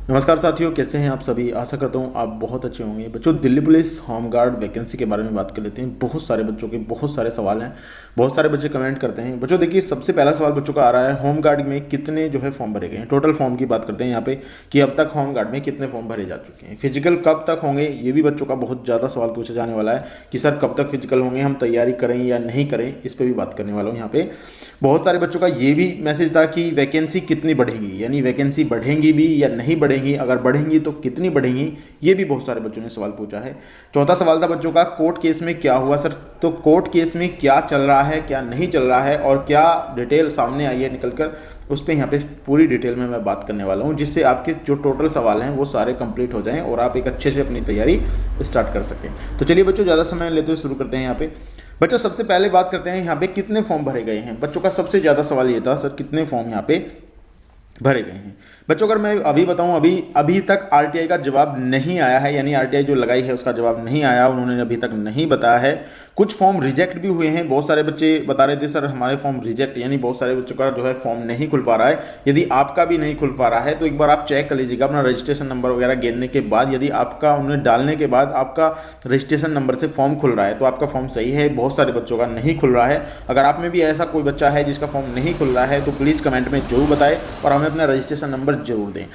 नमस्कार साथियों, कैसे हैं आप सभी। आशा करता हूं आप बहुत अच्छे होंगे। बच्चों, Delhi police home guard vacancy के बारे में बात कर लेते हैं। बहुत सारे बच्चों के बहुत सारे सवाल हैं, बहुत सारे बच्चे कमेंट करते हैं। बच्चों देखिए, सबसे पहला सवाल बच्चों का आ रहा है, होम गार्ड में कितने जो है फॉर्म भरे गए हैं। टोटल फॉर्म की बात करते हैं यहाँ पे कि अब तक होम गार्ड में कितने फॉर्म भरे जा चुके हैं। फिजिकल कब तक होंगे, ये भी बच्चों का बहुत ज़्यादा सवाल पूछा जाने वाला है कि सर कब तक फिजिकल होंगे, हम तैयारी करें या नहीं करें, इस पर भी बात करने वाला हूँ। यहाँ पे बहुत सारे बच्चों का ये भी मैसेज था कि वैकेंसी कितनी बढ़ेगी, यानी वैकेंसी बढ़ेंगी भी या नहीं बढ़ेंगी, अगर बढ़ेंगी तो कितनी बढ़ेंगी, ये भी बहुत सारे बच्चों ने सवाल पूछा है। चौथा सवाल था बच्चों का, कोर्ट केस में क्या हुआ सर। तो कोर्ट केस में क्या चल रहा है, क्या नहीं चल रहा है और क्या डिटेल सामने आई है निकल कर, उस पर यहाँ पे पूरी डिटेल में मैं बात करने वाला हूँ, जिससे आपके जो टोटल सवाल हैं वो सारे कंप्लीट हो जाएं और आप एक अच्छे से अपनी तैयारी स्टार्ट कर सकें। तो चलिए बच्चों, ज़्यादा समय लेते हुए शुरू करते हैं। यहाँ पे बच्चों सबसे पहले बात करते हैं यहाँ पे कितने फॉर्म भरे गए हैं। बच्चों का सबसे ज़्यादा सवाल ये था, सर कितने फॉर्म यहाँ पे भरे गए हैं। बच्चों अगर मैं अभी बताऊं, अभी तक आरटीआई का जवाब नहीं आया है, यानी आरटीआई जो लगाई है उसका जवाब नहीं आया, उन्होंने अभी तक नहीं बताया है। कुछ फॉर्म रिजेक्ट भी हुए हैं। बहुत सारे बच्चे बता रहे थे सर हमारे फॉर्म रिजेक्ट, यानी बहुत सारे बच्चों का जो है फॉर्म नहीं खुल पा रहा है। यदि आपका भी नहीं खुल पा रहा है तो एक बार आप चेक कर लीजिएगा अपना रजिस्ट्रेशन नंबर वगैरह गिनने के बाद। यदि आपका उन्हें डालने के बाद आपका रजिस्ट्रेशन नंबर से फॉर्म खुल रहा है तो आपका फॉर्म सही है। बहुत सारे बच्चों का नहीं खुल रहा है। अगर आप में भी ऐसा कोई बच्चा है जिसका फॉर्म नहीं खुल रहा है तो प्लीज़ कमेंट में जरूर बताएं और हमें अपना रजिस्ट्रेशन नंबर जरूर दें।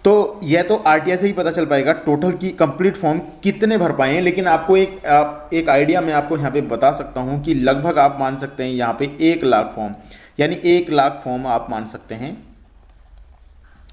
तो यह तो आरटीआई से ही पता चल पाएगा टोटल की कंप्लीट फॉर्म कितने भर पाए हैं। लेकिन आपको एक आइडिया मैं आपको यहाँ पे बता सकता हूँ कि लगभग आप मान सकते हैं यहाँ पे 1 लाख फॉर्म, यानी 1 लाख फॉर्म आप मान सकते हैं,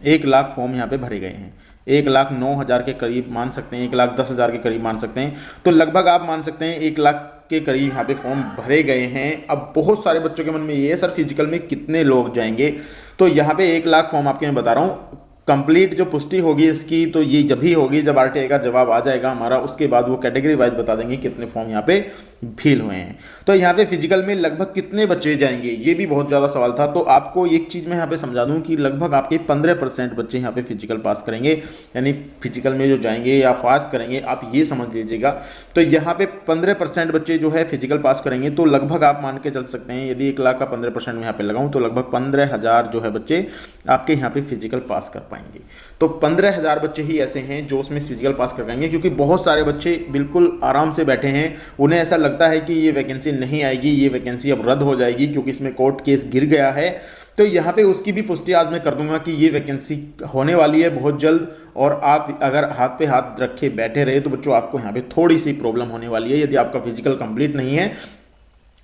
1 लाख फॉर्म यहाँ पे भरे गए हैं। 1,09,000 के करीब मान सकते हैं, 1,10,000 के करीब मान सकते हैं। तो लगभग आप मान सकते हैं 1 लाख के करीब यहाँ पे फॉर्म भरे गए हैं। अब बहुत सारे बच्चों के मन में ये है सर फिजिकल में कितने लोग जाएंगे। तो यहाँ पे 1 लाख फॉर्म आपके मैं बता रहा हूँ। कंप्लीट जो पुष्टि होगी इसकी तो ये जब ही होगी जब आरटीआई का जवाब आ जाएगा हमारा, उसके बाद वो कैटेगरी वाइज बता देंगे कितने फॉर्म यहाँ पे फिल हुए हैं। तो यहाँ पे फिजिकल में लगभग कितने बच्चे जाएंगे, ये भी बहुत ज़्यादा सवाल था। तो आपको एक चीज़ मैं यहाँ पे समझा दूँ कि लगभग आपके 15% बच्चे यहाँ पे फिजिकल पास करेंगे, यानी फिजिकल में जो जाएंगे या पास करेंगे, आप ये समझ लीजिएगा। तो यहाँ पे 15% बच्चे जो है फिजिकल पास करेंगे। तो लगभग आप मान के चल सकते हैं, यदि 1 लाख का 15% में यहाँ पे लगाऊँ तो लगभग 15,000 जो है बच्चे आपके यहाँ पे फिजिकल पास कर पाएंगे। तो 15,000 बच्चे ही ऐसे हैं जो उसमें फिजिकल पास कर पाएंगे, क्योंकि बहुत सारे बच्चे बिल्कुल आराम से बैठे हैं। उन्हें ऐसा लगता है कि ये वैकेंसी नहीं आएगी, ये वैकेंसी अब रद्द हो जाएगी क्योंकि इसमें कोर्ट केस गिर गया है। तो यहाँ पे उसकी भी पुष्टि आज मैं कर दूंगा कि ये वैकेंसी होने वाली है बहुत जल्द। और आप अगर हाथ पे हाथ रखे बैठे रहे तो बच्चों आपको यहाँ पे थोड़ी सी प्रॉब्लम होने वाली है। यदि आपका फिजिकल कंप्लीट नहीं है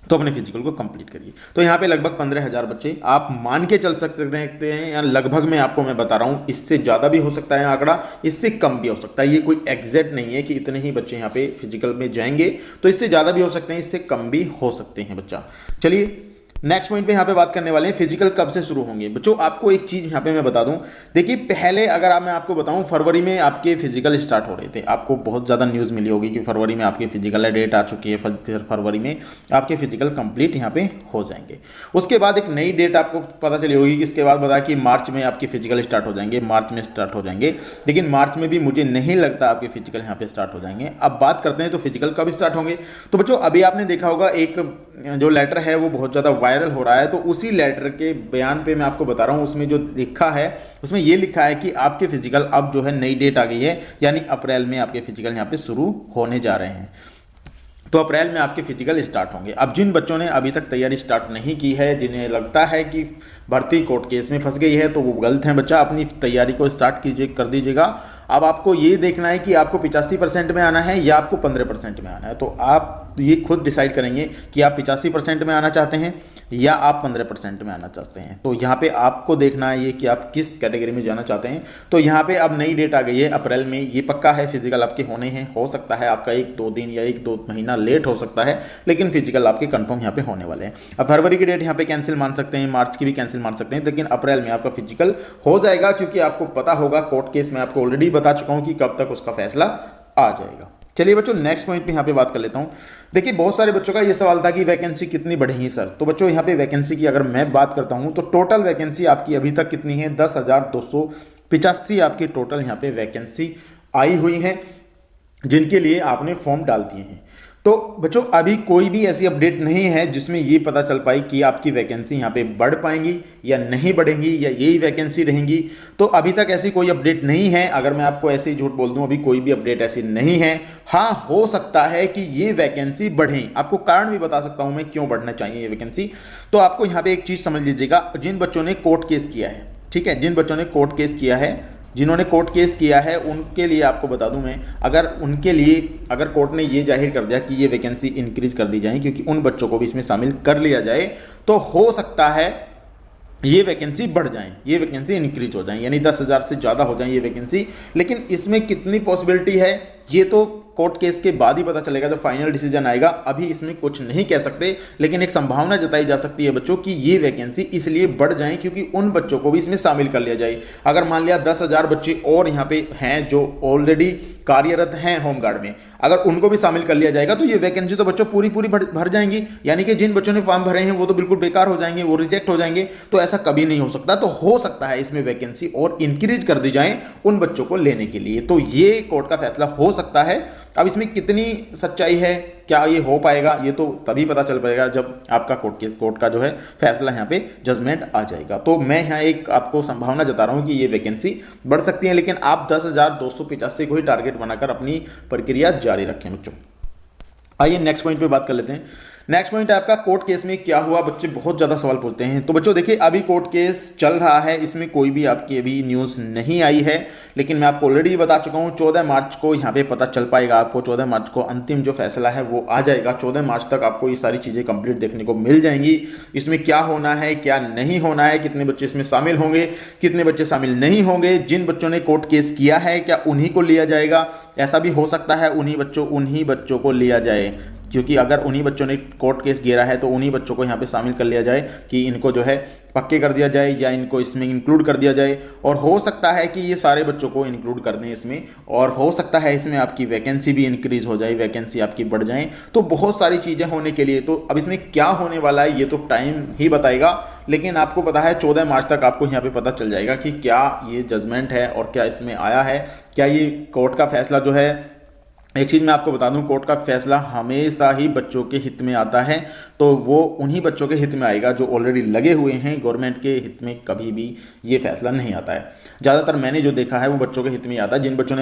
तो अपने फिजिकल को कंप्लीट करिए। तो यहाँ पे लगभग 15,000 बच्चे आप मान के चल सकते हैं, या लगभग में आपको मैं बता रहा हूँ। इससे ज़्यादा भी हो सकता है आंकड़ा, इससे कम भी हो सकता है। ये कोई एग्जैक्ट नहीं है कि इतने ही बच्चे यहाँ पे फिजिकल में जाएंगे। तो इससे ज़्यादा भी हो सकते हैं, इससे कम भी हो सकते हैं बच्चा। चलिए नेक्स्ट पॉइंट पे यहाँ पे बात करने वाले हैं, फिजिकल कब से शुरू होंगे। बच्चों आपको एक चीज़ यहाँ पे मैं बता दूं, देखिए पहले अगर मैं आपको बताऊं, फरवरी में आपके फिजिकल स्टार्ट हो रहे थे। आपको बहुत ज़्यादा न्यूज़ मिली होगी कि फरवरी में आपके फिजिकल डेट आ चुकी है, फिर फरवरी में आपके फिजिकल कंप्लीट यहाँ पे हो जाएंगे। उसके बाद एक नई डेट आपको पता चली होगी कि इसके बाद बताया कि मार्च में आपके फिजिकल स्टार्ट हो जाएंगे, मार्च में स्टार्ट हो जाएंगे। लेकिन मार्च में भी मुझे नहीं लगता आपके फिजिकल यहाँ पे स्टार्ट हो जाएंगे। अब बात करते हैं तो फिजिकल कब स्टार्ट होंगे। तो बच्चों अभी आपने देखा होगा एक जो लेटर है वो बहुत ज़्यादा वायरल हो रहा है। तो उसी लेटर के बयान पे मैं आपको बता रहा हूँ, उसमें जो लिखा है उसमें ये लिखा है कि आपके फिजिकल अब जो है नई डेट आ गई है, यानी अप्रैल में आपके फिजिकल यहाँ पे शुरू होने जा रहे हैं। तो अप्रैल में आपके फिजिकल स्टार्ट होंगे। अब जिन बच्चों ने अभी तक तैयारी स्टार्ट नहीं की है, जिन्हें लगता है कि भर्ती कोर्ट केस में फंस गई है, तो वो गलत है बच्चा। अपनी तैयारी को स्टार्ट कीजिए, कर दीजिएगा। अब आपको ये देखना है कि आपको 85% में आना है या आपको 15% में आना है। तो आप ये खुद डिसाइड करेंगे कि आप 85% में आना चाहते हैं या आप 15% में आना चाहते हैं। तो यहाँ पे आपको देखना है ये कि आप किस कैटेगरी में जाना चाहते हैं। तो यहाँ पे अब नई डेट आ गई है अप्रैल में, ये पक्का है फिजिकल आपके होने हैं। हो सकता है आपका 1-2 दिन या 1-2 महीना लेट हो सकता है, लेकिन फिजिकल आपके कंफर्म यहाँ पे होने वाले हैं। अब फरवरी की डेट यहाँ पे कैंसिल मान सकते हैं, मार्च की भी कैंसिल मान सकते हैं, लेकिन अप्रैल में आपका फिजिकल हो जाएगा, क्योंकि आपको पता होगा कोर्ट केस में आपको ऑलरेडी बता चुका हूँ कि कब तक उसका फैसला आ जाएगा। चलिए बच्चों नेक्स्ट पॉइंट पे यहाँ पे बात कर लेता हूँ। देखिए बहुत सारे बच्चों का ये सवाल था कि वैकेंसी कितनी बढ़ेगी सर। तो बच्चों यहाँ पे वैकेंसी की अगर मैं बात करता हूँ तो टोटल वैकेंसी आपकी अभी तक कितनी है, 10,285 आपकी टोटल यहाँ पे वैकेंसी आई हुई है, जिनके लिए आपने फॉर्म डाल दिए हैं। तो बच्चों अभी कोई भी ऐसी अपडेट नहीं है जिसमें ये पता चल पाई कि आपकी वैकेंसी यहाँ पे बढ़ पाएंगी या नहीं बढ़ेंगी या यही वैकेंसी रहेंगी। तो अभी तक ऐसी कोई अपडेट नहीं है। अगर मैं आपको ऐसे ही झूठ बोल दूं, अभी कोई भी अपडेट ऐसी नहीं है। हाँ, हो सकता है कि ये वैकेंसी बढ़े। आपको कारण भी बता सकता हूं मैं क्यों बढ़ना चाहिए ये वैकेंसी। तो आपको यहाँ पे एक चीज समझ लीजिएगा, जिन बच्चों ने कोर्ट केस किया है, ठीक है, जिन बच्चों ने कोर्ट केस किया है, जिन्होंने कोर्ट केस किया है, उनके लिए आपको बता दूं मैं, अगर उनके लिए अगर कोर्ट ने ये जाहिर कर दिया कि ये वैकेंसी इंक्रीज कर दी जाए, क्योंकि उन बच्चों को भी इसमें शामिल कर लिया जाए, तो हो सकता है ये वैकेंसी बढ़ जाए, ये वैकेंसी इंक्रीज हो जाए, यानी 10,000 से ज़्यादा हो जाए ये वैकेंसी। लेकिन इसमें कितनी पॉसिबिलिटी है ये तो कोर्ट केस के बाद ही पता चलेगा, जब फाइनल डिसीजन आएगा। अभी इसमें कुछ नहीं कह सकते, लेकिन एक संभावना जताई जा सकती है बच्चों कि ये वैकेंसी इसलिए बढ़ जाए क्योंकि उन बच्चों को भी इसमें शामिल कर लिया जाए। अगर मान लिया 10,000 बच्चे और यहाँ पे हैं जो ऑलरेडी कार्यरत हैं होमगार्ड में, अगर उनको भी शामिल कर लिया जाएगा तो ये वैकेंसी तो बच्चों पूरी भर जाएंगी, यानी कि जिन बच्चों ने फॉर्म भरे हैं वो तो बिल्कुल बेकार हो जाएंगे, वो रिजेक्ट हो जाएंगे। तो ऐसा कभी नहीं हो सकता। तो हो सकता है इसमें वैकेंसी और इंक्रीज कर दी जाए उन बच्चों को लेने के लिए। तो ये कोर्ट का फैसला हो सकता है। अब इसमें कितनी सच्चाई है, क्या ये हो पाएगा, ये तो तभी पता चल पाएगा जब आपका कोर्ट का जो है फैसला यहाँ पे जजमेंट आ जाएगा। तो मैं यहाँ एक आपको संभावना जता रहा हूँ कि ये वैकेंसी बढ़ सकती है, लेकिन आप 10,285 को ही टारगेट बनाकर अपनी प्रक्रिया जारी रखें बच्चों। आइए नेक्स्ट पॉइंट पे बात कर लेते हैं। नेक्स्ट पॉइंट है आपका कोर्ट केस में क्या हुआ। बच्चे बहुत ज़्यादा सवाल पूछते हैं। तो बच्चों देखिए, अभी कोर्ट केस चल रहा है, इसमें कोई भी आपकी अभी न्यूज़ नहीं आई है, लेकिन मैं आपको ऑलरेडी बता चुका हूँ 14 मार्च को यहाँ पे पता चल पाएगा आपको। 14 मार्च को अंतिम जो फैसला है वो आ जाएगा। 14 मार्च तक आपको ये सारी चीज़ें कंप्लीट देखने को मिल जाएंगी। इसमें क्या होना है, क्या नहीं होना है, कितने बच्चे इसमें शामिल होंगे, कितने बच्चे शामिल नहीं होंगे, जिन बच्चों ने कोर्ट केस किया है क्या उन्हीं को लिया जाएगा। ऐसा भी हो सकता है उन्हीं बच्चों को लिया जाए, क्योंकि अगर उन्हीं बच्चों ने कोर्ट केस गिरा है तो उन्हीं बच्चों को यहाँ पे शामिल कर लिया जाए कि इनको जो है पक्के कर दिया जाए या इनको इसमें इंक्लूड कर दिया जाए। और हो सकता है कि ये सारे बच्चों को इंक्लूड कर दें इसमें, और हो सकता है इसमें आपकी वैकेंसी भी इंक्रीज हो जाए, वैकेंसी आपकी बढ़ जाए। तो बहुत सारी चीज़ें होने के लिए, तो अब इसमें क्या होने वाला है ये तो टाइम ही बताएगा। लेकिन आपको पता है 14 मार्च तक आपको यहाँ पे पता चल जाएगा कि क्या ये जजमेंट है और क्या इसमें आया है, क्या ये कोर्ट का फैसला जो है। एक चीज़ मैं आपको बता दूं, कोर्ट का फैसला हमेशा ही बच्चों के हित में आता है, तो वो उन्हीं बच्चों के हित में आएगा जो ऑलरेडी लगे हुए हैं। गवर्नमेंट के हित में कभी भी ये फैसला नहीं आता है। ज़्यादातर मैंने जो देखा है वो बच्चों के हित में आता है। जिन बच्चों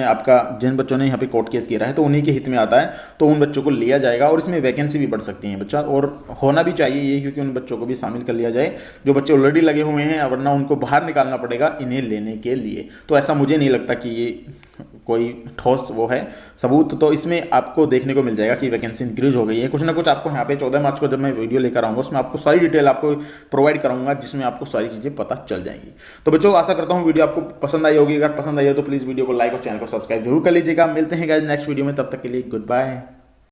ने यहाँ पे कोर्ट केस किया है तो उन्हीं के हित में आता है, तो उन बच्चों को लिया जाएगा। और इसमें वैकेंसी भी बढ़ सकती है बच्चा, और होना भी चाहिए ये, क्योंकि उन बच्चों को भी शामिल कर लिया जाए जो बच्चे ऑलरेडी लगे हुए हैं, वरना उनको बाहर निकालना पड़ेगा इन्हें लेने के लिए। तो ऐसा मुझे नहीं लगता कि ये कोई ठोस वो है सबूत। तो इसमें आपको देखने को मिल जाएगा कि वैकेंसी इंक्रीज हो गई है। कुछ ना कुछ आपको यहाँ पे 14 मार्च को जब मैं वीडियो लेकर आऊँगा उसमें आपको सारी डिटेल आपको प्रोवाइड कराऊंगा, जिसमें आपको सारी चीज़ें पता चल जाएंगी। तो बच्चों आशा करता हूँ वीडियो आपको पसंद आई होगी। अगर पसंद आई हो तो प्लीज़ वीडियो को लाइक और चैनल को सब्सक्राइब जरूर कर लीजिएगा। मिलते हैं गाइस नेक्स्ट वीडियो में, तब तक के लिए गुड बाय।